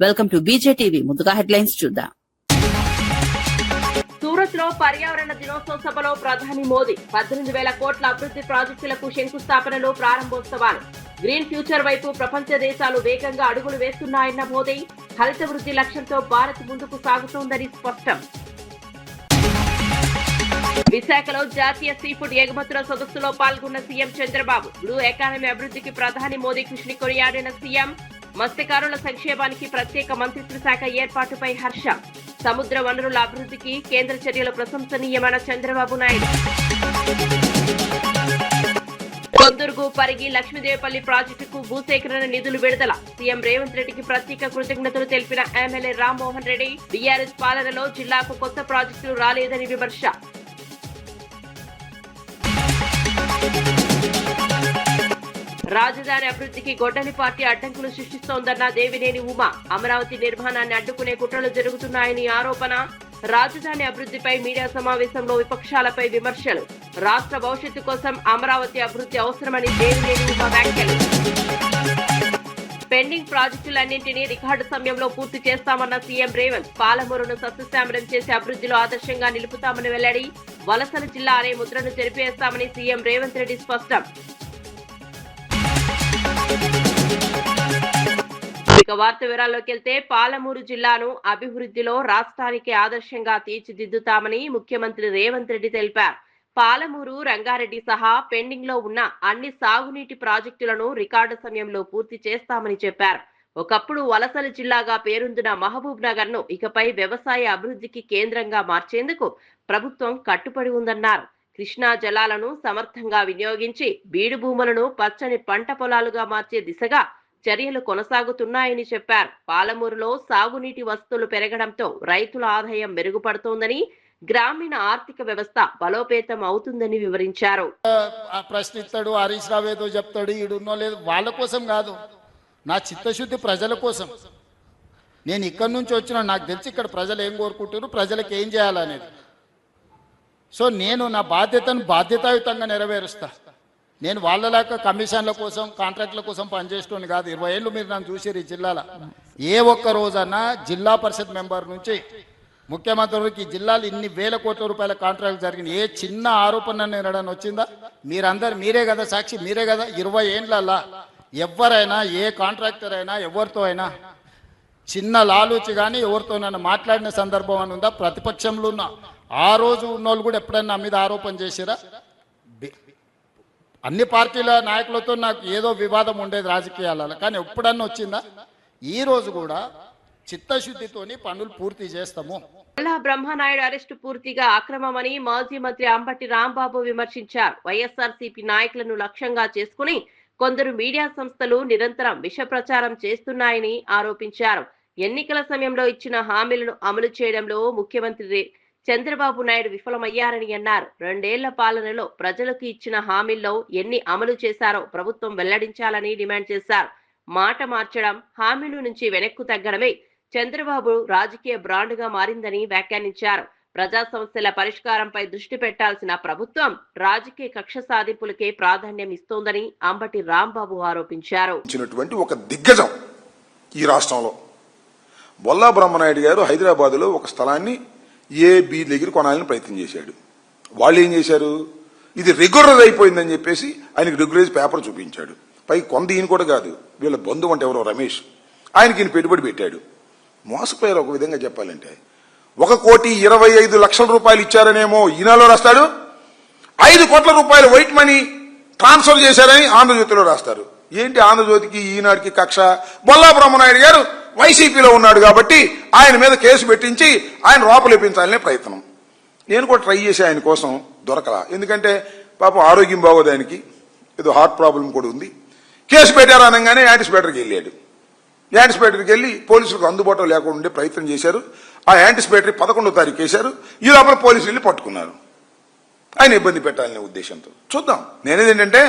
Welcome to బీజేటీవీ. ముందుగా headlines చూద్దాం. సూరత్ లో పర్యావరణ దినోత్సవ సభలో ప్రధాని మోదీ 18,000 కోట్ల అభివృద్ధి ప్రాజెక్టులకు శంకుస్థాపనలు, ప్రారంభోత్సవాలు. గ్రీన్ ఫ్యూచర్ వైపు ప్రపంచ దేశాలు వేగంగా అడుగులు వేస్తున్నాయన్న మోదీ. హరిత వృద్ధి లక్ష్యంతో భారత్ ముందుకు సాగుతోందని స్పష్టం. విశాఖలో జాతీయ సీఫుడ్ ఎగుమతుల సదస్సులో పాల్గొన్న సీఎం చంద్రబాబు. బ్లూ ఎకానమీ అభివృద్ధికి ప్రధాని మోదీ కృషిని కొనియాడిన సీఎం. మత్స్యకారుల సంక్షేమానికి ప్రత్యేక మంత్రిత్వ శాఖ ఏర్పాటుపై హర్షం. సముద్ర వనరుల అభివృద్ధికి కేంద్ర చర్యలు ప్రశంసనీయమైన చంద్రబాబు నాయుడు. కొందుర్గు, పరిగి, లక్ష్మీదేవిపల్లి ప్రాజెక్టుకు భూసేకరణ నిధులు విడుదల. సీఎం రేవంత్ రెడ్డికి ప్రత్యేక కృతజ్ఞతలు తెలిపిన ఎమ్మెల్యే రామ్మోహన్ రెడ్డి. బీఆర్ఎస్ పాలనలో జిల్లాకు కొత్త ప్రాజెక్టులు రాలేదని విమర్శ. రాజధాని అభివృద్ధికి గొడ్డలి పార్టీ అడ్డంకులు సృష్టిస్తోందన్న దేవినేని ఉమా. అమరావతి నిర్మాణాన్ని అడ్డుకునే కుట్రలు జరుగుతున్నాయని ఆరోపణ. రాజధాని అభివృద్ధిపై మీడియా సమావేశంలో విపక్షాలపై విమర్శలు. రాష్ట్ర భవిష్యత్తు కోసం అమరావతి అభివృద్ధి అవసరమని దేవినేని ఉమా వ్యాఖ్యలు. పెండింగ్ ప్రాజెక్టులన్నింటినీ రికార్డు సమయంలో పూర్తి చేస్తామన్న సీఎం రేవంత్. పాలమూరును సస్యశ్యామలం చేసి అభివృద్ధిలో ఆదర్శంగా నిలుపుతామని వెల్లడి. వలసల జిల్లా అనే ముద్రను చెరిపేస్తామని సీఎం రేవంత్ రెడ్డి స్పష్టం. ఇక వార్త వివరాల్లోకి వెళ్తే, పాలమూరు జిల్లాను అభివృద్ధిలో రాష్ట్రానికి ఆదర్శంగా తీర్చిదిద్దుతామని ముఖ్యమంత్రి రేవంత్ రెడ్డి తెలిపారు. పాలమూరు, రంగారెడ్డి సహా పెండింగ్ లో ఉన్న అన్ని సాగునీటి ప్రాజెక్టులను రికార్డు సమయంలో పూర్తి చేస్తామని చెప్పారు. ఒకప్పుడు వలసల జిల్లాగా పేరొందిన మహబూబ్ నగర్ ను ఇకపై వ్యవసాయ అభివృద్ధికి కేంద్రంగా మార్చేందుకు ప్రభుత్వం కట్టుబడి ఉందన్నారు. కృష్ణా జలాలను సమర్థంగా వినియోగించి బీడు భూములను పచ్చని పంట పొలాలుగా మార్చే దిశగా చర్యలు కొనసాగుతున్నాయని చెప్పారు. పాలమూరులో సాగునీటి వసతులు పెరగడంతో రైతుల ఆదాయం మెరుగుపడుతోందని, గ్రామీణ ఆర్థిక వ్యవస్థ బలోపేతం అవుతుందని వివరించారు. ప్రశ్నిస్తాడు, హరీష్ రావు ఏదో చెప్తాడు, ఈడున్నో లేదు, వాళ్ళ కోసం కాదు, నా చిత్తశుద్ధి ప్రజల కోసం. నేను ఇక్కడి నుంచి వచ్చిన, నాకు తెలిసి ఇక్కడ ప్రజలు ఏం కోరుకుంటారు, ప్రజలకు ఏం చేయాలనేది. సో నేను నా బాధ్యతను బాధ్యతాయుతంగా నెరవేరుస్తా. నేను వాళ్ళలాగా కమిషన్ల కోసం, కాంట్రాక్ట్ల కోసం పనిచేస్తుంది కాదు. 20 ఏళ్ళు మీరు నన్ను చూసారు ఈ జిల్లాలో. ఏ ఒక్క రోజన్నా జిల్లా పరిషత్ మెంబర్ నుంచి ముఖ్యమంత్రికి ఈ జిల్లాలో ఇన్ని వేల కోట్ల రూపాయల కాంట్రాక్ట్ జరిగింది. ఏ చిన్న ఆరోపణ నేనడని వచ్చిందా? మీరే కదా సాక్షి, మీరే కదా. 20 ఏళ్ళల్లా ఎవరైనా, ఏ కాంట్రాక్టర్ అయినా, ఎవరితో అయినా చిన్న లాలూచి కానీ ఎవరితోనైనా మాట్లాడిన సందర్భం అని ఉందా? ప్రతిపక్షంలో ఉన్న ఆ రోజు ఉన్నోళ్ళు కూడా ఎప్పుడైనా నా మీద ఆరోపణ చేసిరా? అన్ని పార్టీల నాయకులతో నాకు ఏదో వివాదం ఉండేది రాజకీయాలలో, కానీ ఎప్పుడన్నా వచ్చిందా? ఈ రోజు కూడా చిత్తశుద్ధితోని పనులు పూర్తి చేస్తాము. బ్రహ్మనాయుడు అరెస్టు పూర్తిగా అక్రమమని మాజీ మంత్రి అంబటి రాంబాబు విమర్శించారు. వైఎస్ఆర్సీపీ నాయకులను లక్ష్యంగా చేసుకుని కొందరు మీడియా సంస్థలు నిరంతరం విష ప్రచారం చేస్తున్నాయని ఆరోపించారు. ఎన్నికల సమయంలో ఇచ్చిన హామీలను అమలు చేయడంలో ముఖ్యమంత్రి చంద్రబాబు నాయుడు విఫలమయ్యారని అన్నారు. 2 ఏళ్ల పాలనలో ప్రజలకు ఇచ్చిన హామీల్లో ఎన్ని అమలు చేశారో ప్రభుత్వం వెల్లడించాలని డిమాండ్ చేశారు. మాట మార్చడం, హామీల నుంచి వెనక్కు తగ్గడమే చంద్రబాబు రాజకీయ బ్రాండ్గా మారిందని వ్యాఖ్యానించారు. ప్రజా సమస్యల పరిష్కారంపై దృష్టి పెట్టాల్సిన ప్రభుత్వం రాజకీయ కక్ష సాధింపులకే ప్రాధాన్యం ఇస్తోందని అంబటి రాంబాబు ఆరోపించారు. ఒక దిగ్గజం ఈ రాష్ట్రంలో బొల్లా బ్రహ్మనాయుడు గారు హైదరాబాద్ లో ఒక స్థలాన్ని బి దగ్గర కొనాలని ప్రయత్నం చేశాడు. వాళ్ళు ఏం చేశారు? ఇది రెగ్యులరైజ్ అయిపోయిందని చెప్పేసి ఆయనకి రెగ్యులరైజ్ పేపర్ చూపించాడు. పై కొంత ఈయన కూడా కాదు, వీళ్ళ బంధువు అంటే ఎవరో రమేష్, ఆయనకి ఈయన పెట్టుబడి పెట్టాడు. మోసపోయారు. ఒక విధంగా చెప్పాలంటే 1,25,00,000 రూపాయలు ఇచ్చారనేమో ఈనాలో రాస్తాడు, 5 కోట్ల రూపాయలు వైట్ మనీ ట్రాన్స్ఫర్ చేశారని ఆంధ్రజ్యోతిలో రాస్తారు. ఏంటి ఆంధ్రజ్యోతికి ఈనాడికి కక్ష? బొల్లా బ్రహ్మనాయుడు గారు వైసీపీలో ఉన్నాడు కాబట్టి ఆయన మీద కేసు పెట్టించి ఆయన లోపలిపించాలనే ప్రయత్నం. నేను కూడా ట్రై చేసి ఆయన కోసం దొరకలా. ఎందుకంటే పాపం ఆరోగ్యం బాగోదు, ఆయనకి ఏదో హార్ట్ ప్రాబ్లం కూడా ఉంది. కేసు పెట్టారు అనగానే యాంటిసిపేటర్కి వెళ్ళాడు. యాంటిసిపేటర్కి వెళ్ళి పోలీసులకు అందుబాటులో లేకుండా ఉండే ప్రయత్నం చేశారు. ఆ యాంటిసిపేటరీ 11వ తారీఖు వేశారు. ఈ లోపల పోలీసులు వెళ్ళి పట్టుకున్నారు. ఆయన ఇబ్బంది పెట్టాలనే ఉద్దేశంతో. చూద్దాం. నేనేదేంటంటే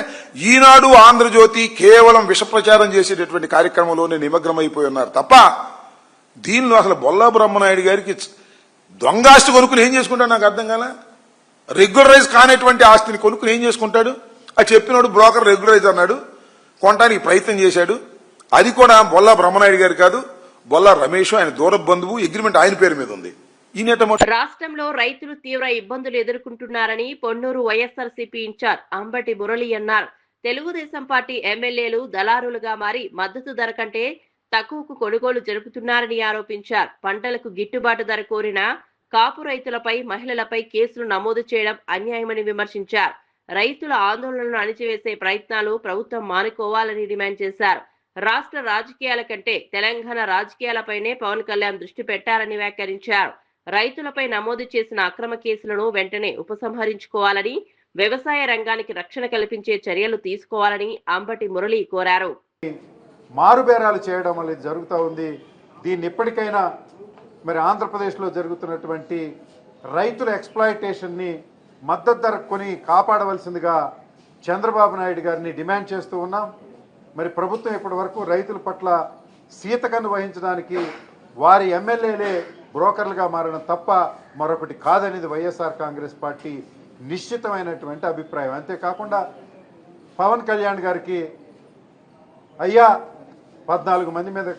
ఈనాడు, ఆంధ్రజ్యోతి కేవలం విష ప్రచారం చేసేటటువంటి కార్యక్రమంలోనే నిమగ్నమైపోయి ఉన్నారు తప్ప దీనిలో అసలు బొల్లా బ్రహ్మనాయుడు గారికి దొంగాస్తి కొనుక్కుని ఏం చేసుకుంటాడు నాకు అర్థం కాల. రెగ్యులరైజ్ కానటువంటి ఆస్తిని కొనుక్కుని ఏం చేసుకుంటాడు? అది చెప్పినోడు బ్రోకర్ రెగ్యులరైజ్ అన్నాడు, కొనడానికి ప్రయత్నం చేశాడు. అది కూడా బొల్లా బ్రహ్మనాయుడు గారు కాదు, బొల్లా రమేష్ ఆయన దూర బంధువు, అగ్రిమెంట్ ఆయన పేరు మీద ఉంది. రాష్ట్రంలో రైతులు తీవ్ర ఇబ్బందులు ఎదుర్కొంటున్నారని పొన్నూరు వైఎస్ఆర్సీపీ ఇన్ఛార్జ్ అంబటి మురళి అన్నారు. తెలుగుదేశం పార్టీ ఎమ్మెల్యేలు దళారులుగా మారి మద్దతు ధర కంటే తక్కువకు కొనుగోలు జరుపుతున్నారని ఆరోపించారు. పంటలకు గిట్టుబాటు ధర కోరిన కాపు రైతులపై, మహిళలపై కేసులు నమోదు చేయడం అన్యాయమని విమర్శించారు. రైతుల ఆందోళనలను అణిచివేసే ప్రయత్నాలు ప్రభుత్వం మానుకోవాలని డిమాండ్ చేశారు. రాష్ట్ర రాజకీయాల కంటే తెలంగాణ రాజకీయాలపైనే పవన్ కళ్యాణ్ దృష్టి పెట్టారని వ్యాఖ్యానించారు. రైతులపై నమోదు చేసిన అక్రమ కేసులను వెంటనే ఉపసంహరించుకోవాలని, వ్యవసాయ రంగానికి రక్షణ కల్పించే చర్యలు తీసుకోవాలని అంబటి మురళి కోరారు. మారుబేరాలు చేయడం అనేది జరుగుతూ ఉంది. దీన్ని ఇప్పటికైనా మరి ఆంధ్రప్రదేశ్లో జరుగుతున్నటువంటి రైతుల ఎక్స్ప్లాయిటేషన్ని మద్దతు ధర కొని కాపాడవలసిందిగా చంద్రబాబు నాయుడు గారిని డిమాండ్ చేస్తూ ఉన్నాం. మరి ప్రభుత్వం ఇప్పటి వరకు రైతుల పట్ల సీతకన్ను వహించడానికి వారి ఎమ్మెల్యేలే బ్రోకర్లుగా మారడం తప్ప మరొకటి కాదనేది వైఎస్ఆర్ కాంగ్రెస్ పార్టీ నిశ్చితమైనటువంటి అభిప్రాయం. అంతేకాకుండా పవన్ కళ్యాణ్ గారికి అయ్యా 14 మంది మీద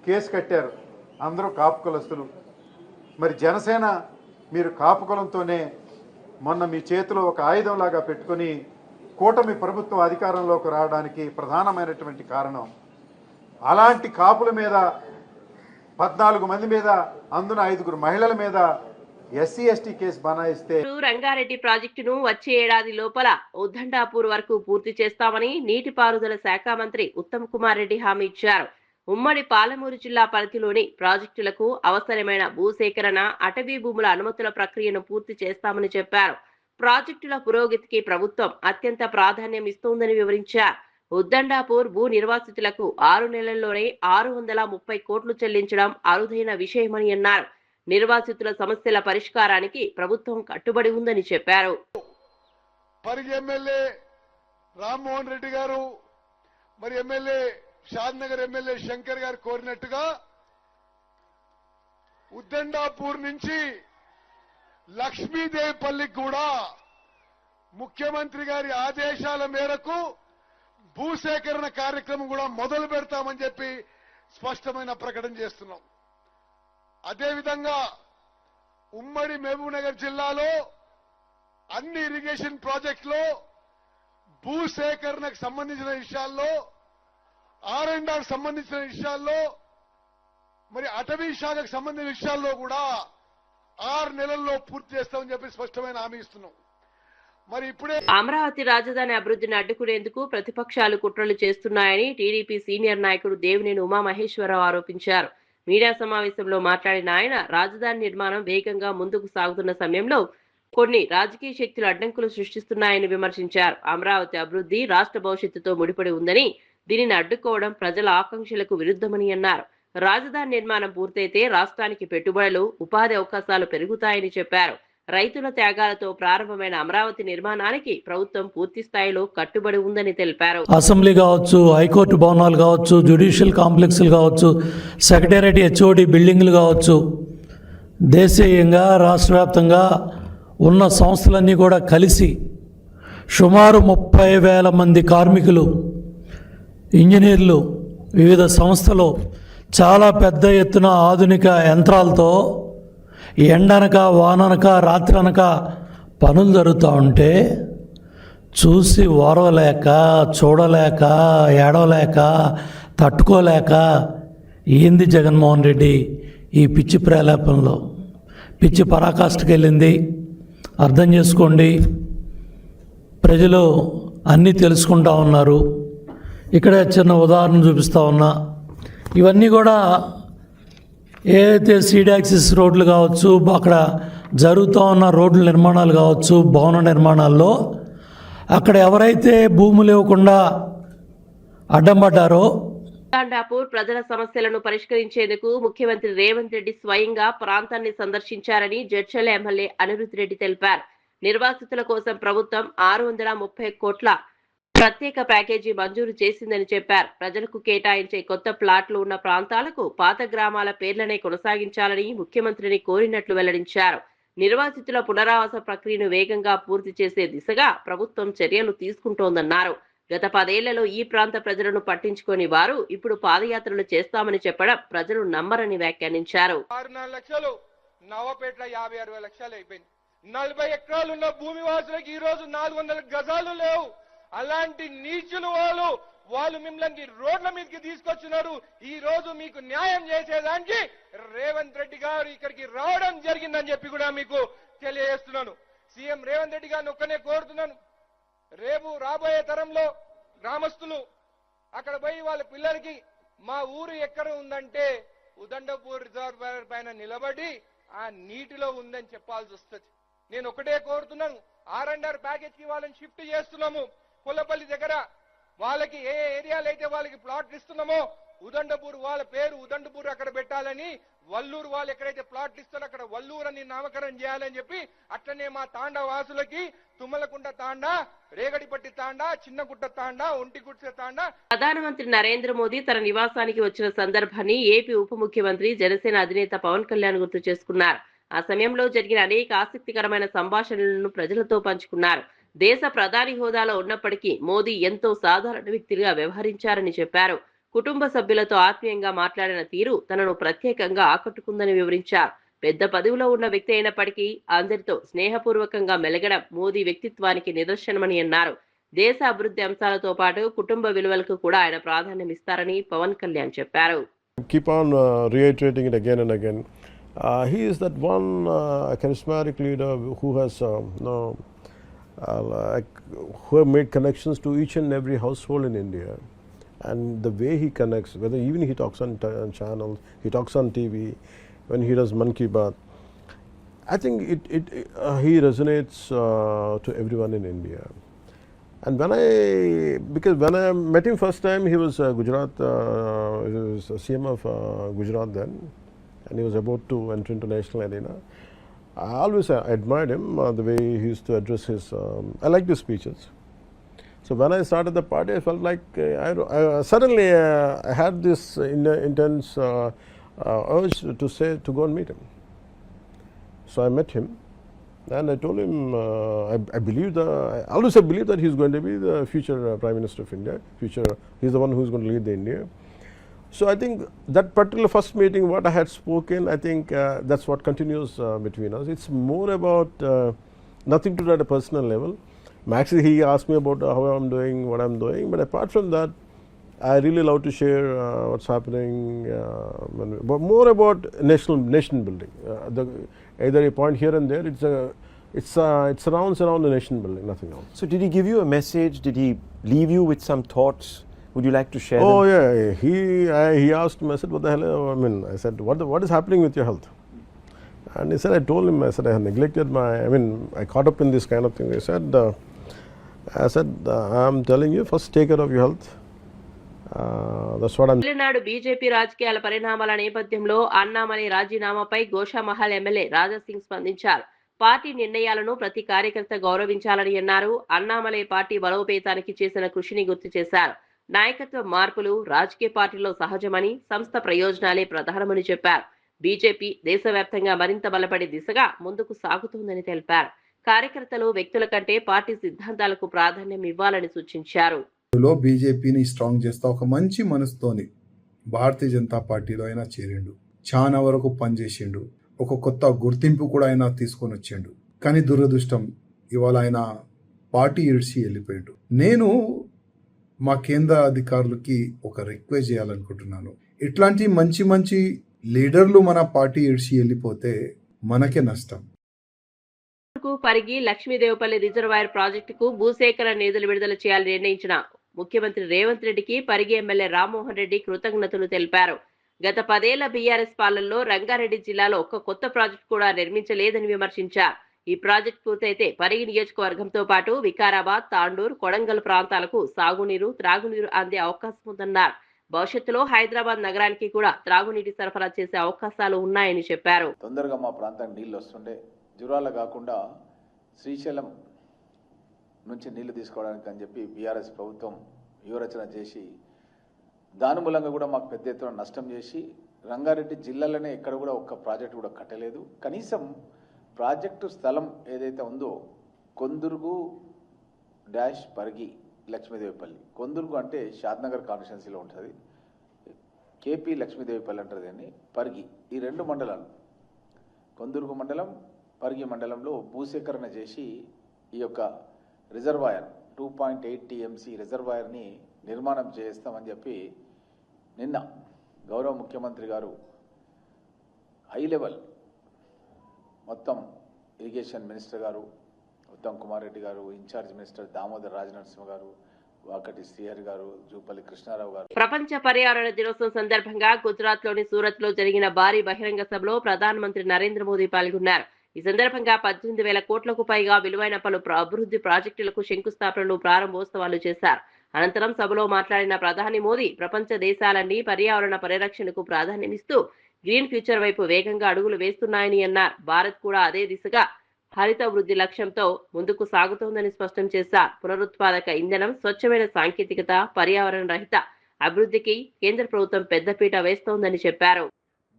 కేసు కట్టారు, అందరూ కాపు కులస్తులు. మరి జనసేన మీరు కాపు కులంతోనే మొన్న మీ చేతిలో ఒక ఆయుధంలాగా పెట్టుకొని కూటమి ప్రభుత్వం అధికారంలోకి రావడానికి ప్రధానమైనటువంటి కారణం. అలాంటి కాపుల మీద 14 మంది మీద, అందున 5 మహిళల మీద ఎస్సీ ఎస్టీ కేసు బనాయిస్తే రంగారెడ్డి ప్రాజెక్టును వచ్చే ఏడాది లోపల ఉద్దండాపూర్ వరకు పూర్తి చేస్తామని నీటిపారుదల శాఖ మంత్రి ఉత్తమ్ కుమార్ రెడ్డి హామీ ఇచ్చారు. ఉమ్మడి పాలమూరు జిల్లా పరిధిలోని ప్రాజెక్టులకు అవసరమైన భూసేకరణ, అటవీ భూముల అనుమతుల ప్రక్రియను పూర్తి చేస్తామని చెప్పారు. ప్రాజెక్టుల పురోగతికి ప్రభుత్వం అత్యంత ప్రాధాన్యం ఇస్తోందని వివరించారు. ఉద్దండాపూర్ భూ నిర్వాసితులకు 6 నెలల్లోనే 630 కోట్లు చెల్లించడం అరుదైన విషయమని అన్నారు. నిర్వాసితుల సమస్యల పరిష్కారానికి ప్రభుత్వం కట్టుబడి ఉందని చెప్పారు. పరిగి ఎమ్మెల్యే రామ్మోహన్ రెడ్డి గారు, మరి ఎమ్మెల్యే షాద్నగర్ ఎమ్మెల్యే శంకర్ గారు కోరినట్టుగా ఉద్దండాపూర్ నుంచి లక్ష్మీదేవిపల్లికి కూడా ముఖ్యమంత్రి గారి ఆదేశాల మేరకు భూసేకరణ కార్యక్రమం కూడా మొదలు పెడతామని చెప్పి స్పష్టమైన ప్రకటన చేస్తున్నాం. అదేవిధంగా ఉమ్మడి మహబూబ్నగర్ జిల్లాలో అన్ని ఇరిగేషన్ ప్రాజెక్టులో భూసేకరణకు సంబంధించిన విషయాల్లో, R&R సంబంధించిన విషయాల్లో, మరి అటవీ శాఖకు సంబంధించిన విషయాల్లో కూడా 6 నెలల్లో పూర్తి చేస్తామని చెప్పి స్పష్టమైన హామీ ఇస్తున్నాం. మరి ఇప్పుడే అమరావతి రాజధాని అభివృద్ధిని అడ్డుకునేందుకు ప్రతిపక్షాలు కుట్రలు చేస్తున్నాయని టీడీపీ సీనియర్ నాయకుడు దేవినేని ఉమామహేశ్వరరావు ఆరోపించారు. మీడియా సమావేశంలో మాట్లాడిన ఆయన, రాజధాని నిర్మాణం వేగంగా ముందుకు సాగుతున్న సమయంలో కొన్ని రాజకీయ శక్తులు అడ్డంకులు సృష్టిస్తున్నాయని విమర్శించారు. అమరావతి అభివృద్ధి రాష్ట్ర భవిష్యత్తుతో ముడిపడి ఉందని, దీనిని అడ్డుకోవడం ప్రజల ఆకాంక్షలకు విరుద్ధమని అన్నారు. రాజధాని నిర్మాణం పూర్తయితే రాష్ట్రానికి పెట్టుబడులు, ఉపాధి అవకాశాలు పెరుగుతాయని చెప్పారు. రైతుల త్యాగాలతో ప్రారంభమైన అమరావతి నిర్మాణానికి ప్రభుత్వం పూర్తి స్థాయిలో కట్టుబడి ఉందని తెలిపారు. అసెంబ్లీ కావచ్చు, హైకోర్టు భవనాలు కావచ్చు, జ్యుడిషియల్ కాంప్లెక్స్లు కావచ్చు, సెక్రటేరియట్ హెచ్ఓడి బిల్డింగ్లు కావచ్చు, దేశీయంగా రాష్ట్ర వ్యాప్తంగా ఉన్న సంస్థలన్నీ కూడా కలిసి సుమారు 30,000 మంది కార్మికులు, ఇంజనీర్లు, వివిధ సంస్థలు చాలా పెద్ద ఎత్తున ఆధునిక యంత్రాలతో ఎండనక వాననక రాత్రనక పనులు జరుగుతూ ఉంటే చూసి ఓరవలేక, చూడలేక, ఏడవలేక, తట్టుకోలేక ఏంది జగన్మోహన్ రెడ్డి ఈ పిచ్చి ప్రేలాపంలో, పిచ్చి పరాకాష్ఠకి వెళ్ళింది. అర్థం చేసుకోండి, ప్రజలు అన్నీ తెలుసుకుంటా ఉన్నారు. ఇక్కడ చిన్న ఉదాహరణ చూపిస్తూ ఉన్నా. ఇవన్నీ కూడా ఏదైతే సీడ్ యాక్సిస్ రోడ్లు కావచ్చు, అక్కడ జరుగుతూ ఉన్న రోడ్ల నిర్మాణాలు కావచ్చు, భవన నిర్మాణాల్లో అక్కడ ఎవరైతే భూములు ఇవ్వకుండా అడ్డం పడ్డారో, ఉద్దండాపూర్ ప్రజల సమస్యలను పరిష్కరించేందుకు ముఖ్యమంత్రి రేవంత్ రెడ్డి స్వయంగా ప్రాంతాన్ని సందర్శించారని జడ్చర్ల ఎమ్మెల్యే అనిరుద్ రెడ్డి తెలిపారు. నిర్వాసితుల కోసం ప్రభుత్వం 630 కోట్ల ప్రత్యేక ప్యాకేజీ మంజూరు చేసిందని చెప్పారు. ప్రజలకు కేటాయించే కొత్త ప్లాట్లు ఉన్న ప్రాంతాలకు పాత గ్రామాల పేర్లనే కొనసాగించాలని ముఖ్యమంత్రిని కోరినట్లు వెల్లడించారు. నిర్వాసితుల పునరావాస ప్రక్రియను వేగంగా పూర్తి చేసే దిశగా ప్రభుత్వం చర్యలు తీసుకుంటోందన్నారు. గత 10 ఏళ్లలో ఈ ప్రాంత ప్రజలను పట్టించుకొని వారు ఇప్పుడు పాదయాత్రలు చేస్తామని చెప్పడం ప్రజలు నమ్మరని వ్యాఖ్యానించారు. 6-4 లక్షలు నవపేట 50-60 లక్షలు అయిపోయింది. 40 ఎకరాలు ఉన్న భూమి వాసులకు ఈ రోజు 400 గజాలు లేవు. అలాంటి నీచులు వాళ్ళు మిమ్మల్ని రోడ్ల మీదకి తీసుకొచ్చినారు. ఈ రోజు మీకు న్యాయం చేసేదానికి రేవంత్ రెడ్డి గారు ఇక్కడికి రావడం జరిగిందని చెప్పి కూడా మీకు తెలియజేస్తున్నాను. సీఎం రేవంత్ రెడ్డి గారిని ఒక్కనే కోరుతున్నాను, రేపు రాబోయే తరంలో గ్రామస్తులు అక్కడ పోయి వాళ్ళ పిల్లలకి మా ఊరు ఎక్కడ ఉందంటే ఉదండపూర్ రిజర్వాయర్ పైన నిలబడి ఆ నీటిలో ఉందని చెప్పాల్సి వస్తుంది. నేను ఒకటే కోరుతున్నాను, R&R ప్యాకేజ్ కి వాళ్ళని షిఫ్ట్ చేస్తున్నాము. కొల్లపల్లి దగ్గర వాళ్ళకి ఏ ఏరియాలో అయితే వాళ్ళకి ప్లాట్లు ఇస్తున్నామో ఉదండపూర్ వాళ్ళ పేరు ఉదండపూర్ అక్కడ పెట్టాలని, వల్లూరు వాళ్ళు ఎక్కడైతే ప్లాట్లు ఇస్తారో అక్కడ వల్లూరు అని నామకరణం చేయాలని చెప్పి, అట్లనే మా తాండా వాసులకి తుమ్మలకుంట తాండా, రేగడిపట్టి తాండా, చిన్నగుట్ట తాండా, ఒంటిగుట్సె తాండా. ప్రధానమంత్రి నరేంద్ర మోదీ తన నివాసానికి వచ్చిన సందర్భాన్ని ఏపీ ఉప ముఖ్యమంత్రి జనసేన అధినేత పవన్ కళ్యాణ్ గుర్తు చేసుకున్నారు. ఆ సమయంలో జరిగిన అనేక ఆసక్తికరమైన సంభాషణలను ప్రజలతో పంచుకున్నారు. దేశ ప్రధాని హోదాలో ఉన్నప్పటికీ మోదీ ఎంతో సాధారణ వ్యక్తిగా వ్యవహరించారని చెప్పారు. కుటుంబ సభ్యులతో ఆత్మీయంగా మాట్లాడిన తీరు తనను ప్రత్యేకంగా ఆకట్టుకుందని వివరించారు. పెద్ద పదవిలో ఉన్న వ్యక్తి అయినప్పటికీ అందరితో స్నేహపూర్వకంగా మెలగడం మోదీ వ్యక్తిత్వానికి నిదర్శనమని అన్నారు. దేశ అభివృద్ధి అంశాలతో పాటు కుటుంబ విలువలకు కూడా ఆయన ప్రాధాన్యం ఇస్తారని పవన్ కళ్యాణ్ చెప్పారు. Keep on reiterating it again and again. He is that one charismatic leader who has who have made connections to each and every household in India, and the way he connects, whether even he talks on channels, he talks on TV, when he does Mann Ki Baat, I think he resonates to everyone in India. And because when I met him first time, he was Gujarat, he was CM of Gujarat then, and he was about to enter into national arena. I always admired him, the way he used to address his, I like his speeches. So when I started the party, I felt like suddenly I had this intense urge to go and meet him. So I met him and I told him, I always believe that he's going to be the future Prime Minister of India. He's the one who's going to lead the India. So I think that particular first meeting, what I had spoken, I think that's what continues between us. It's more about nothing to do at a personal level. Actually, he asked me about how I'm doing, what I'm doing, but apart from that, I really love to share what's happening, but more about nation building. Either a point here and there, it surrounds around the nation building, nothing else. So did he give you a message? Did he leave you with some thoughts? Would you like to share Oh them? yeah, he asked me, I said, what the hell, I said, what is happening with your health? And he said, I told him, I said, I have neglected I caught up in this kind of thing. He said, I'm telling you, first take care of your health. That's what I'm. Tamil Nadu BJP రాజకీయాల పరిణామాల నేపథ్యంలో Annamalai రాజీనామాపై Goshamahal MLA Raja Singh స్పందించారు. Party నిర్ణయాలను ప్రతి కార్యకర్త గౌరవించాలని అన్నారు. Annamalai party బలోపేతానికి చేసిన కృషిని గుర్తు చేశారు. నాయకత్వ మార్పులు రాజకీయ పార్టీలో సహజమని, సంస్థ ప్రయోజనాలే ప్రధానమని చెప్పారు. బీజేపీ దేశవ్యాప్తంగా మరింత బలపడే దిశగా ముందుకు సాగుతోందని తెలిపారు. కార్యకర్తలు వ్యక్తుల కంటే పార్టీ సిద్ధాంతాలకు ప్రాధాన్యం ఇవ్వాలని సూచించారు. బీజేపీని స్ట్రాంగ్ చేస్తా ఒక మంచి మనసుతోని భారతీయ జనతా పార్టీలో అయినా చేరిండు, చాలా వరకు పనిచేసిండు, ఒక కొత్త గుర్తింపు కూడా ఆయన తీసుకొని వచ్చిండు. కానీ దురదృష్టం ఇవాళ ఆయన పార్టీ ఇడిచి వెళ్ళిపోయిండు. నేను మా కేంద్ర అధికారులకి ఒక రిక్వెస్ట్ చేయాలనుకుంటున్నాను, ఇట్లాంటి మంచి మంచి లీడర్లు మన పార్టీ ఇడిచి వెళ్ళిపోతే మనకే నష్టం. పరిగి లక్ష్మీదేవపల్లి రిజర్వాయర్ ప్రాజెక్టుకు భూసేకరణ నిధులు విడుదల చేయాలని నిర్ణయించిన ముఖ్యమంత్రి రేవంత్ రెడ్డికి పరిగి ఎమ్మెల్యే రామ్మోహన్ రెడ్డి కృతజ్ఞతలు తెలిపారు. గత 10 ఏళ్ల బీఆర్ఎస్ పాలనలో రంగారెడ్డి జిల్లాలో ఒక్క కొత్త ప్రాజెక్టు కూడా నిర్మించలేదని విమర్శించారు. ఈ ప్రాజెక్టు పూర్తయితే పరిగి నియోజకవర్గంతో పాటు వికారాబాద్, తాండూర్, కొడంగల్ ప్రాంతాలకు సాగునీరు, త్రాగునీరు అందే అవకాశం ఉందన్నారు. భవిష్యత్తులో హైదరాబాద్ నగరానికి కూడా త్రాగునీటి సరఫరా చేసే అవకాశాలు ఉన్నాయని చెప్పారు. తొందరగా మా ప్రాంతానికి నీళ్లు వస్తుండే, జురాల కాకుండా శ్రీశైలం నుంచి నీళ్లు తీసుకోవడానికి అని చెప్పి బీఆర్ఎస్ ప్రభుత్వం వ్యూహరచన చేసి దాని మూలంగా కూడా మాకు పెద్ద ఎత్తున నష్టం చేసి రంగారెడ్డి జిల్లాలోనే ఎక్కడ కూడా ఒక్క ప్రాజెక్టు కూడా కట్టలేదు. కనీసం ప్రాజెక్టు స్థలం ఏదైతే ఉందో కొందుర్గు డాష్ పరిగి లక్ష్మీదేవిపల్లి. కొందుర్గు అంటే షాద్నగర్ కాన్స్టిట్యున్సీలో ఉంటుంది. కేపీ లక్ష్మీదేవిపల్లి అంటారు దీన్ని. పరిగి, ఈ 2 మండలాలు, కొందుర్గు మండలం, పరిగి మండలంలో భూసేకరణ చేసి ఈ యొక్క రిజర్వాయర్ 2.8 TMC రిజర్వాయర్ని నిర్మాణం చేస్తామని చెప్పి నిన్న గౌరవ ముఖ్యమంత్రి గారు హై లెవెల్ మొత్తం ఇరిగేషన్ మినిస్టర్ గారు ఉత్తమ్ కుమార్ రెడ్డి గారు, ఇన్ఛార్జ్ మినిస్టర్ దామోదర్ రాజనరసింహ గారు, వాకటి శ్రీహరి గారు, జూపల్లి కృష్ణారావు గారు. ప్రపంచ పర్యావరణ దినోత్సవం సందర్భంగా గుజరాత్ లోని సూరత్ లో జరిగిన భారీ బహిరంగ సభలో ప్రధానమంత్రి నరేంద్ర మోదీ పాల్గొన్నారు. ఈ సందర్భంగా 18,000 కోట్లకు పైగా విలువైన పలు అభివృద్ధి ప్రాజెక్టులకు శంకుస్థాపనలు, ప్రారంభోత్సవాలు చేశారు. అనంతరం సభలో మాట్లాడిన ప్రధాని మోదీ ప్రపంచ దేశాలన్నీ పర్యావరణ పరిరక్షణకు ప్రాధాన్యమిస్తూ గ్రీన్ ఫ్యూచర్ వైపు వేగంగా అడుగులు వేస్తున్నాయని అన్నారు. భారత్ కూడా అదే దిశగా హరిత వృద్ధి లక్ష్యంతో ముందుకు సాగుతోందని స్పష్టం చేశారు. పునరుత్పాదక ఇంధనం, స్వచ్ఛమైన సాంకేతికత, పర్యావరణ రహిత అభివృద్ధికి కేంద్ర ప్రభుత్వం పెద్దపీట వేస్తోందని చెప్పారు.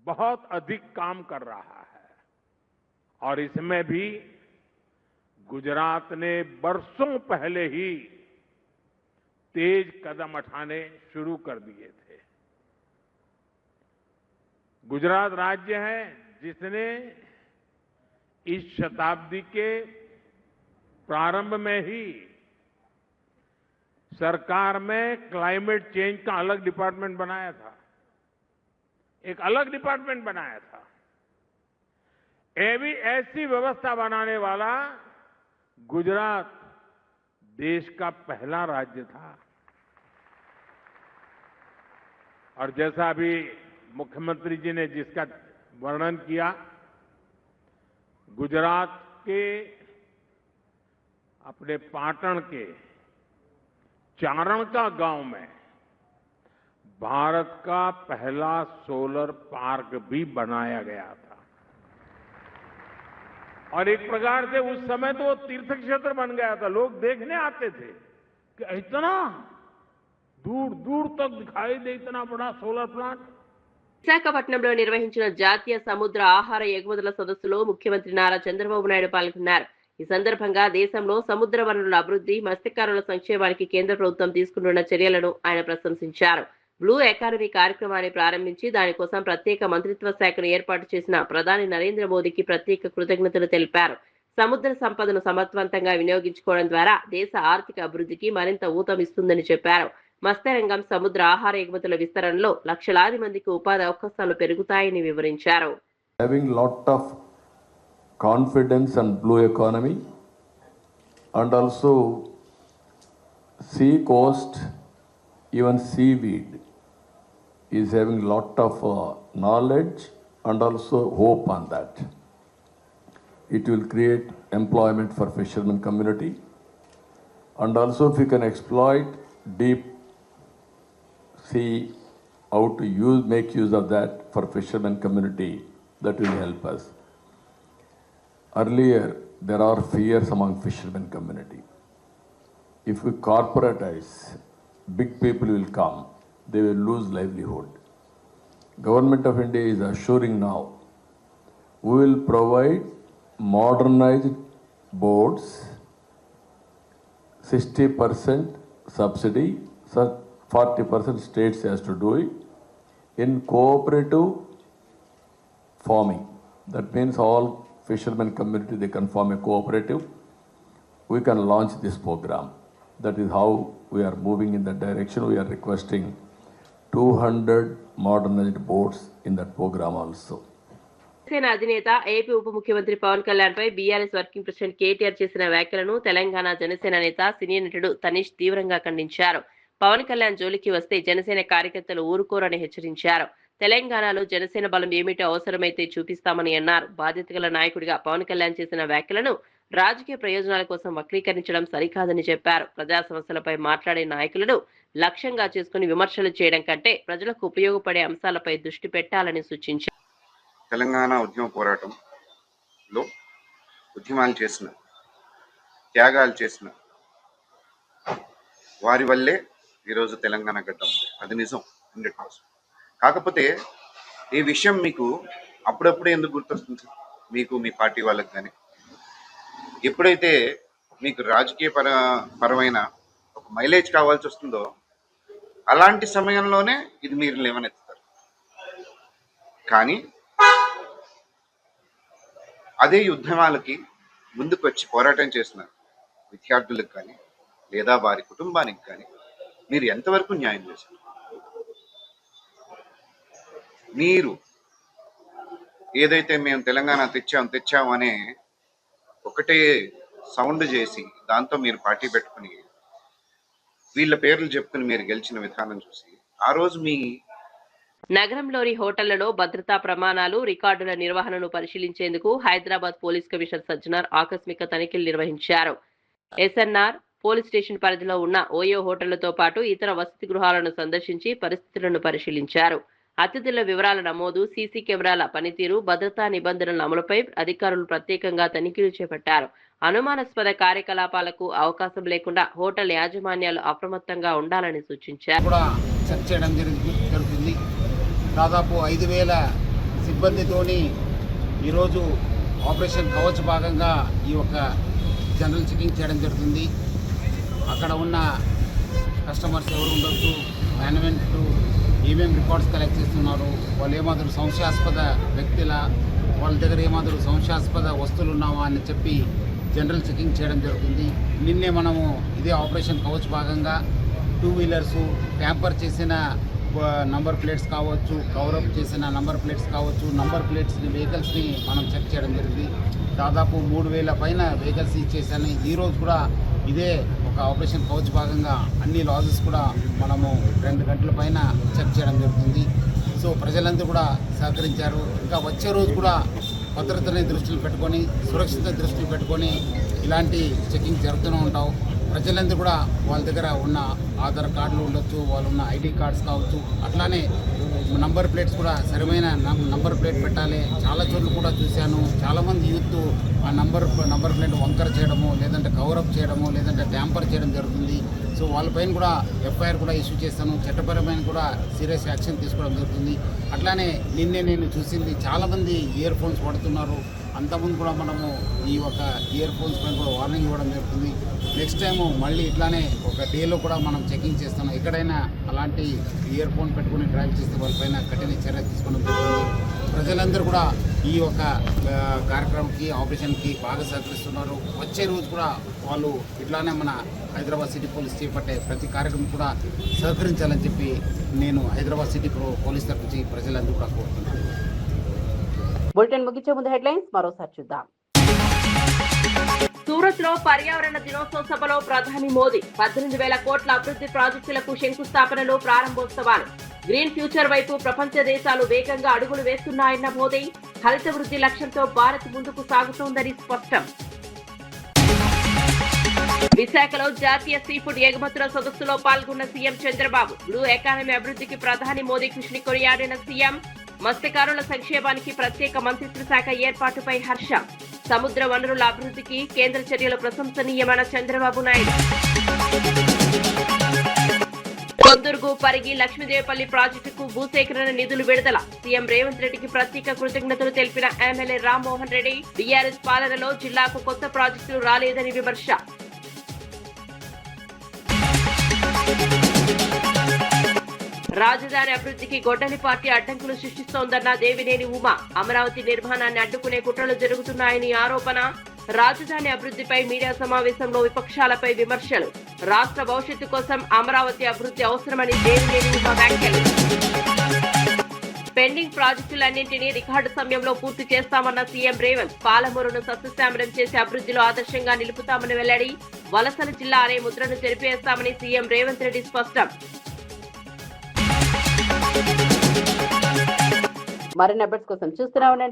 बहुत अधिक काम कर रहा है और इसमें भी गुजरात ने बरसों पहले ही तेज कदम उठाने शुरू कर दिए थे. गुजरात राज्य है जिसने इस शताब्दी के प्रारंभ में ही सरकार में क्लाइमेट चेंज का अलग डिपार्टमेंट बनाया था, एक अलग डिपार्टमेंट बनाया था. ऐसी व्यवस्था बनाने वाला गुजरात देश का पहला राज्य था. और जैसा अभी मुख्यमंत्री जी ने जिसका वर्णन किया, गुजरात के अपने पाटण के चारण का गांव में भारत का पहला सोलर पार्क भी बनाया गया था. और एक प्रकार से उस समय तो वो तीर्थ क्षेत्र बन गया था. लोग देखने आते थे कि इतना दूर दूर तक दिखाई दे इतना बड़ा सोलर प्लांट. విశాఖపట్నంలో నిర్వహించిన జాతీయ సముద్ర ఆహార ఎగుమతుల సదస్సులో ముఖ్యమంత్రి నారా చంద్రబాబు నాయుడు పాల్గొన్నారు. ఈ సందర్భంగా దేశంలో సముద్ర వనరుల అభివృద్ధి, మత్స్యకారుల సంక్షేమానికి కేంద్ర ప్రభుత్వం తీసుకుంటున్న చర్యలను ఆయన ప్రశంసించారు. బ్లూ ఎకానమీ కార్యక్రమాన్ని ప్రారంభించి దానికోసం ప్రత్యేక మంత్రిత్వ శాఖను ఏర్పాటు చేసిన ప్రధాని నరేంద్ర మోదీకి ప్రత్యేక కృతజ్ఞతలు తెలిపారు. సముద్ర సంపదను సమర్థవంతంగా వినియోగించుకోవడం ద్వారా దేశ ఆర్థిక అభివృద్ధికి మరింత ఊతమిస్తుందని చెప్పారు. మత్స్యరంగం, సముద్ర ఆహార ఎగుమతుల విస్తరణలో లక్షలాది మందికి ఉపాధి అవకాశాలు పెరుగుతాయని వివరించారు. Having lot of confidence on blue economy and also sea coast, even seaweed is having lot of knowledge and also hope on that. It will create employment for fishermen community, and also if we can exploit deep sea, how to make use of that for fishermen community, that will help us. Earlier there are fears among fishermen community. If we corporatize, big people will come, they will lose livelihood. Government of India is assuring now, we will provide modernized boats, 60% subsidy, 40% states has to do it, in cooperative farming. That means all fishermen community, they can form a cooperative. We can launch this program. That is how we are moving in that direction. We are requesting 200 modernized boats in that program also. Janasena అధినేత AP ఉప ముఖ్యమంత్రి పవన్ కళ్యాణ్ పై BRS working president KTR చేసిన వ్యాఖ్యలను తెలంగాణ జనసేన నేత సినీ నటుడు తనీష్ తీవ్రంగా ఖండించారు. పవన్ కళ్యాణ్ జోలికి వస్తే జనసేన కార్యకర్తలు ఊరుకోరని హెచ్చరించారు. తెలంగాణలో జనసేన బలం ఏమిటో అవసరమైతే చూపిస్తామని అన్నారు. బాధ్యత గల నాయకుడిగా పవన్ కళ్యాణ్ చేసిన వ్యాఖ్యలను రాజకీయ ప్రయోజనాల కోసం వక్రీకరించడం సరికాదని చెప్పారు. ప్రజా సమస్యలపై మాట్లాడే నాయకులను లక్ష్యంగా చేసుకుని విమర్శలు చేయడం కంటే ప్రజలకు ఉపయోగపడే అంశాలపై దృష్టి పెట్టాలని సూచించారు. తెలంగాణ ఉద్యమ పోరాటంలో ఉద్యమాలు చేసిన, త్యాగాలు చేసిన వారి వల్లే ఈరోజు తెలంగాణ గడ్డ ఉంది. అది నిజం 100%. కాకపోతే ఈ విషయం మీకు అప్పుడప్పుడు ఎందుకు గుర్తొస్తుంది, మీకు మీ పార్టీ వాళ్ళకి కానీ, ఎప్పుడైతే మీకు రాజకీయ పరమైన ఒక మైలేజ్ కావాల్సి వస్తుందో అలాంటి సమయంలోనే ఇది మీరు లేవనెత్తుతారు. కానీ అదే యుద్ధమాలకి ముందుకు వచ్చి పోరాటం చేసిన విద్యార్థులకు కానీ లేదా వారి కుటుంబానికి కానీ మీరు ఎంతవరకు న్యాయం చేశారు? మీరు ఏదైతే మేము తెలంగాణ తెచ్చాం అనే ఒకటే సౌండ్ చేసి దాంతో మీరు పార్టీ పెట్టుకుని వీళ్ళ పేర్లు చెప్పుకుని మీరు గెలిచిన విధానం చూసి ఆ రోజు మీ నగరంలోని హోటళ్లలో భద్రతా ప్రమాణాలు, రికార్డుల నిర్వహణను పరిశీలించేందుకు హైదరాబాద్ పోలీస్ కమిషనర్ సజ్జనార్ ఆకస్మిక తనిఖీలు నిర్వహించారు. ఎస్ఎన్ఆర్ పోలీస్ స్టేషన్ పరిధిలో ఉన్న ఓయో హోటళ్లతో పాటు ఇతర వసతి గృహాలను సందర్శించి పరిస్థితులను పరిశీలించారు. అతిథుల వివరాల నమోదు, సీసీ కెమెరాల పనితీరు, భద్రతా నిబంధనల అమలుపై అధికారులు ప్రత్యేకంగా తనిఖీలు చేపట్టారు. అనుమానాస్పద కార్యకలాపాలకు అవకాశం లేకుండా హోటల్ యాజమాన్యాలు అప్రమత్తంగా ఉండాలని సూచించారు. కూడా చెక్ చేయడం జరుగుతుంది. దాదాపు 5,000 సిబ్బందితోని ఈరోజు ఆపరేషన్ కవచ్ భాగంగా ఈ యొక్క జనరల్ చెకింగ్ చేయడం జరుగుతుంది. అక్కడ ఉన్న కస్టమర్స్ ఎవరు ఉండొచ్చు, మేనేజ్మెంట్ ఏమేమి రికార్డ్స్ కలెక్ట్ చేస్తున్నారు, వాళ్ళు ఏమాత్రం సంశయాస్పద వ్యక్తుల వాళ్ళ దగ్గర ఏమాత్రం సంశయాస్పద వస్తువులు ఉన్నావా అని చెప్పి జనరల్ చెకింగ్ చేయడం జరుగుతుంది. నిన్నే మనము ఇదే ఆపరేషన్ కవచ్ భాగంగా 2 వీలర్సు, ట్యాంపర్ చేసిన నంబర్ ప్లేట్స్ కావచ్చు, కవరప్ చేసిన నంబర్ ప్లేట్స్ కావచ్చు, నంబర్ ప్లేట్స్ని వెహికల్స్ని మనం చెక్ చేయడం జరిగింది. దాదాపు 3,000 పైన వెహికల్స్ ఇచ్చేసాను. ఈరోజు కూడా ఇదే ఒక ఆపరేషన్ కవచ్ భాగంగా అన్ని లాజెస్ కూడా మనము 2 గంటల పైన చెక్ చేయడం జరుగుతుంది. సో ప్రజలందరూ కూడా సహకరించారు. ఇంకా వచ్చే రోజు కూడా భద్రతని దృష్టిలో పెట్టుకొని, సురక్షిత దృష్టిలో పెట్టుకొని ఇలాంటి చెకింగ్ జరుగుతూనే ఉంటావు. ప్రజలందరూ కూడా వాళ్ళ దగ్గర ఉన్న ఆధార్ కార్డులు ఉండొచ్చు, వాళ్ళు ఉన్న ఐడి కార్డ్స్ కావచ్చు, అట్లానే నంబర్ ప్లేట్స్ కూడా సరైన నంబర్ ప్లేట్ పెట్టాలి. చాలా చోట్ల కూడా చూశాను, చాలామంది యూత్ ఆ నంబర్ ప్లేట్ వంకర చేయడము, లేదంటే కవరప్ చేయడము, లేదంటే ట్యాంపర్ చేయడం జరుగుతుంది. సో వాళ్ళపైన కూడా ఎఫ్ఐఆర్ కూడా ఇష్యూ చేస్తాను. చట్టపరమైన కూడా సీరియస్ యాక్షన్ తీసుకోవడం జరుగుతుంది. అట్లానే నిన్నే నేను చూసింది చాలామంది ఇయర్ ఫోన్స్ వాడుతున్నారు. అంతకుముందు కూడా మనము ఈ ఒక ఇయర్ ఫోన్స్ పైన కూడా వార్నింగ్ ఇవ్వడం జరుగుతుంది. నెక్స్ట్ టైము మళ్ళీ ఇట్లానే ఒక డేలో కూడా మనం చెకింగ్ చేస్తాము. ఎక్కడైనా అలాంటి ఇయర్ ఫోన్ పెట్టుకుని డ్రైవ్ చేస్తే వాళ్ళపైన కఠిన చర్య తీసుకోవడం జరుగుతుంది. ప్రజలందరూ కూడా ఈ యొక్క కార్యక్రమంకి, ఆపరేషన్కి బాగా సహకరిస్తున్నారు. వచ్చే రోజు కూడా వాళ్ళు ఇట్లానే మన హైదరాబాద్ సిటీ పోలీస్ చేపట్టే ప్రతి కార్యక్రమం కూడా సహకరించాలని చెప్పి నేను హైదరాబాద్ సిటీ పోలీస్ తరఫు నుంచి ప్రజలందరూ కూడా కోరుతున్నాను. బులెటిన్ ముగించే ముందు హెడ్లైన్స్ మరోసారి చూద్దాం. సూరత్ లో పర్యావరణ దినోత్సవ సభలో ప్రధాని మోదీ 18,000 కోట్ల అభివృద్ధి ప్రాజెక్టులకు శంకుస్థాపనలు, ప్రారంభోత్సవాలు. గ్రీన్ ఫ్యూచర్ వైపు ప్రపంచ దేశాలు వేగంగా అడుగులు వేస్తున్నాయన్న మోదీ. హరిత వృద్ధి లక్ష్యంతో భారత్ ముందుకు సాగుతోందని స్పష్టం. విశాఖలో జాతీయ సీఫుడ్ ఎగుమతుల సదస్సులో పాల్గొన్న సీఎం చంద్రబాబు. బ్లూ ఎకానమీ అభివృద్ధికి ప్రధాని మోదీ కృషిని కొనియాడిన సీఎం. మత్స్యకారుల సంక్షేమానికి ప్రత్యేక మంత్రిత్వ శాఖ ఏర్పాటుపై హర్షం. సముద్ర వనరుల అభివృద్ధికి కేంద్ర చర్యలు ప్రశంసనీయమైన చంద్రబాబు నాయుడు. కొందుర్గు, పరిగి, లక్ష్మీదేవిపల్లి ప్రాజెక్టుకు భూసేకరణ నిధులు విడుదల. సీఎం రేవంత్ రెడ్డికి ప్రత్యేక కృతజ్ఞతలు తెలిపిన ఎమ్మెల్యే రామ్మోహన్ రెడ్డి. బీఆర్ఎస్ పాలనలో జిల్లాకు కొత్త ప్రాజెక్టులు రాలేదని విమర్శ. రాజధాని అభివృద్ధికి గొడ్డలి పార్టీ అడ్డంకులు సృష్టిస్తోందన్న దేవినేని ఉమా. అమరావతి నిర్మాణాన్ని అడ్డుకునే కుట్రలు జరుగుతున్నాయని ఆరోపణ. రాజధాని అభివృద్ధిపై మీడియా సమావేశంలో విపక్షాలపై విమర్శలు. రాష్ట్ర భవిష్యత్తు కోసం అమరావతి అభివృద్ధి అవసరమని దేవినేని ఉమా వ్యాఖ్యలు. పెండింగ్ ప్రాజెక్టులన్నింటినీ రికార్డు సమయంలో పూర్తి చేస్తామన్న సీఎం రేవంత్. పాలమూరును సస్యశ్యామలం చేసి అభివృద్ధిలో ఆదర్శంగా నిలుపుతామని వెల్లడి. వలసల జిల్లా అనే ముద్రను చెరిపేస్తామని సీఎం రేవంత్ రెడ్డి స్పష్టం. మరిన్ని అప్డేట్స్ కోసం చూస్తూనే ఉండండి